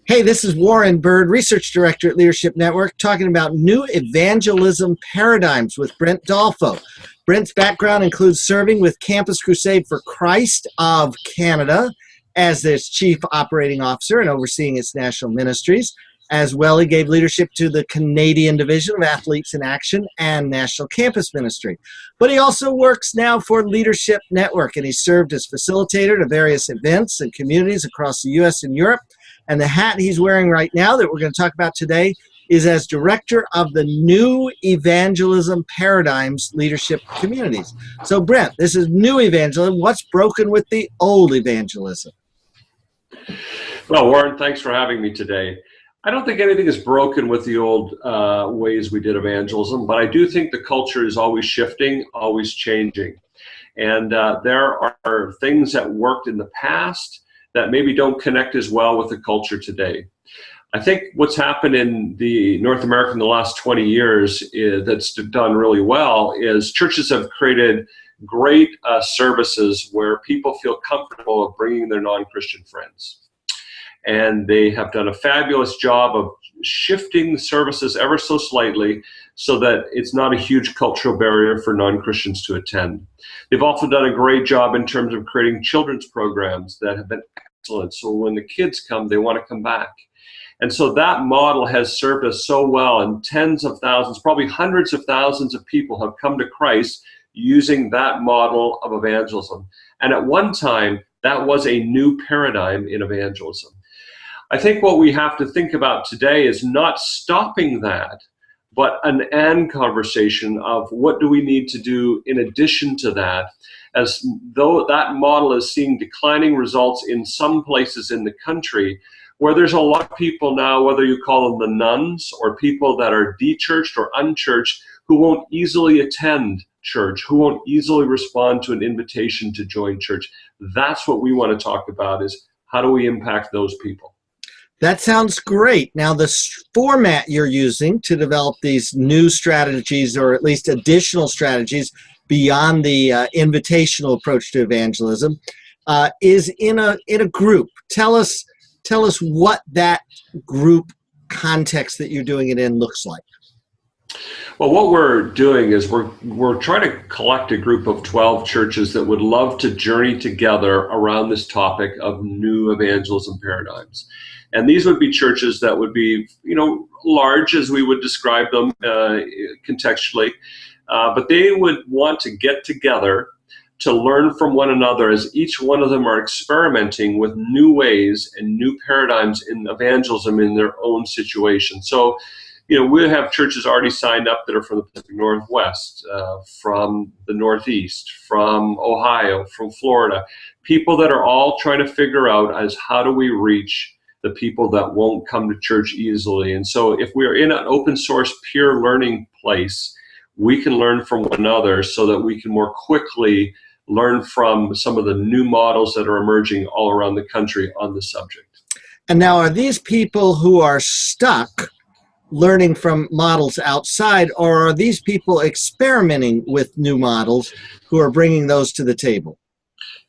Hey, this is Warren Bird, Research Director at Leadership Network, talking about new evangelism paradigms with Brent Dolfo. Brent's background includes serving with Campus Crusade for Christ of Canada as its Chief Operating Officer and overseeing its national ministries. As well, he gave leadership to the Canadian Division of Athletes in Action and National Campus Ministry. But he also works now for Leadership Network, and he served as facilitator to various events and communities across the U.S. and Europe. And the hat he's wearing right now that we're going to talk about today is as director of the New Evangelism Paradigms Leadership Communities. So, Brent, this is new evangelism. What's broken with the old evangelism? Well, Warren, thanks for having me today. I don't think anything is broken with the old ways we did evangelism, but I do think the culture is always shifting, always changing. And there are things that worked in the past that maybe don't connect as well with the culture today. I think what's happened in the North America in the last 20 years that's done really well is churches have created great services where people feel comfortable of bringing their non-Christian friends. And they have done a fabulous job of shifting the services ever so slightly so that it's not a huge cultural barrier for non-Christians to attend. They've also done a great job in terms of creating children's programs that have been excellent. So when the kids come, they want to come back. And so that model has served us so well, and tens of thousands, probably hundreds of thousands of people have come to Christ using that model of evangelism. And at one time, that was a new paradigm in evangelism. I think what we have to think about today is not stopping that, but an and conversation of what do we need to do in addition to that, as though that model is seeing declining results in some places in the country where there's a lot of people now, whether you call them the nuns or people that are de-churched or unchurched, who won't easily attend church, who won't easily respond to an invitation to join church. That's what we want to talk about, is how do we impact those people? That sounds great. Now, the format you're using to develop these new strategies, or at least additional strategies beyond the invitational approach to evangelism, is in a group. Tell us what that group context that you're doing it in looks like. Well, what we're doing is we're trying to collect a group of 12 churches that would love to journey together around this topic of new evangelism paradigms. And these would be churches that would be, large as we would describe them contextually, but they would want to get together to learn from one another as each one of them are experimenting with new ways and new paradigms in evangelism in their own situation. So, we have churches already signed up that are from the Pacific Northwest, from the Northeast, from Ohio, from Florida, people that are all trying to figure out as how do we reach the people that won't come to church easily. And so if we're in an open source peer learning place, we can learn from one another so that we can more quickly learn from some of the new models that are emerging all around the country on the subject. And now, are these people who are stuck learning from models outside, or are these people experimenting with new models who are bringing those to the table?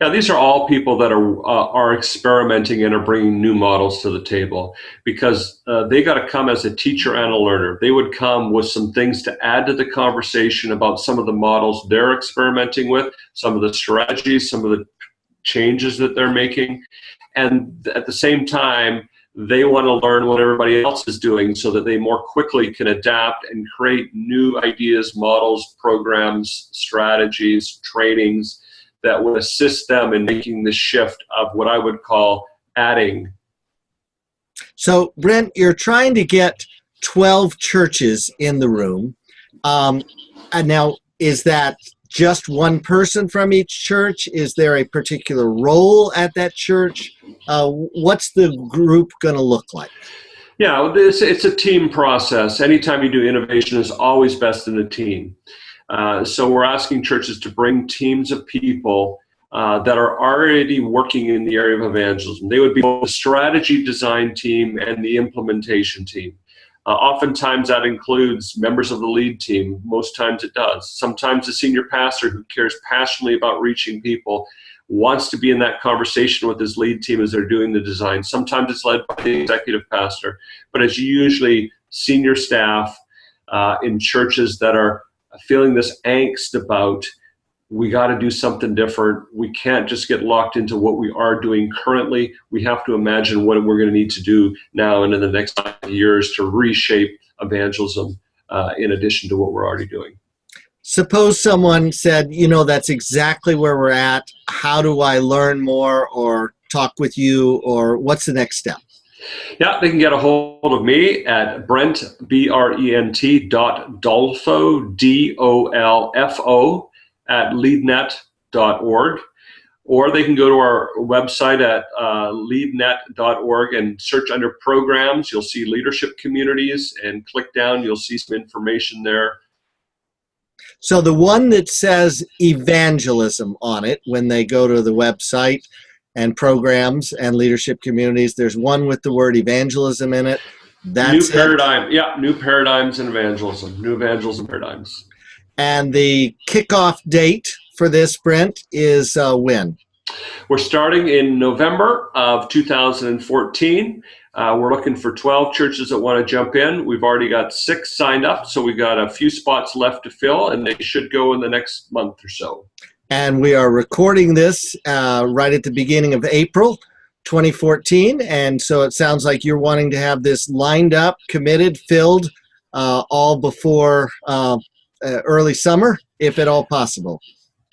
Now, these are all people that are experimenting and are bringing new models to the table, because they got to come as a teacher and a learner. They would come with some things to add to the conversation about some of the models they're experimenting with, some of the strategies, some of the changes that they're making. And at the same time, they want to learn what everybody else is doing so that they more quickly can adapt and create new ideas, models, programs, strategies, trainings that would assist them in making the shift of what I would call adding. So, Brent, you're trying to get 12 churches in the room. And now, is that just one person from each church? Is there a particular role at that church? What's the group going to look like? Yeah, it's a team process. Anytime you do innovation, it's always best in a team. So we're asking churches to bring teams of people that are already working in the area of evangelism. They would be the strategy design team and the implementation team. Oftentimes that includes members of the lead team. Most times it does. Sometimes a senior pastor who cares passionately about reaching people wants to be in that conversation with his lead team as they're doing the design. Sometimes it's led by the executive pastor, but it's usually senior staff in churches that are feeling this angst about, we got to do something different. We can't just get locked into what we are doing currently. We have to imagine what we're going to need to do now and in the next 5 years to reshape evangelism in addition to what we're already doing. Suppose someone said, that's exactly where we're at. How do I learn more or talk with you, or what's the next step? Yeah, they can get a hold of me at Brent, BRENT Dolfo, DOLFO, at leadnet.org. Or they can go to our website at leadnet.org and search under programs. You'll see leadership communities, and click down. You'll see some information there. So the one that says evangelism on it, when they go to the website and programs and leadership communities, there's one with the word evangelism in it. That's New paradigm. Yeah, new paradigms in evangelism. New evangelism paradigms. And the kickoff date for this, Brent, is when? We're starting in November of 2014. We're looking for 12 churches that want to jump in. We've already got 6 signed up, so we've got a few spots left to fill, and they should go in the next month or so. And we are recording this right at the beginning of April 2014, and so it sounds like you're wanting to have this lined up, committed, filled, all before early summer, if at all possible.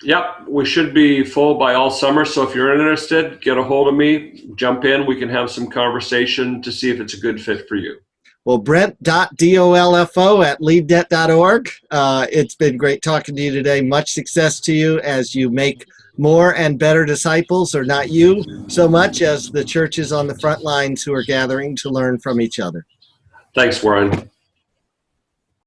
Yep, we should be full by all summer, so if you're interested, get a hold of me, jump in, we can have some conversation to see if it's a good fit for you. Well, Brent.Dolfo at leadnet.org. It's been great talking to you today. Much success to you as you make more and better disciples, or not you so much as the churches on the front lines who are gathering to learn from each other. Thanks, Warren.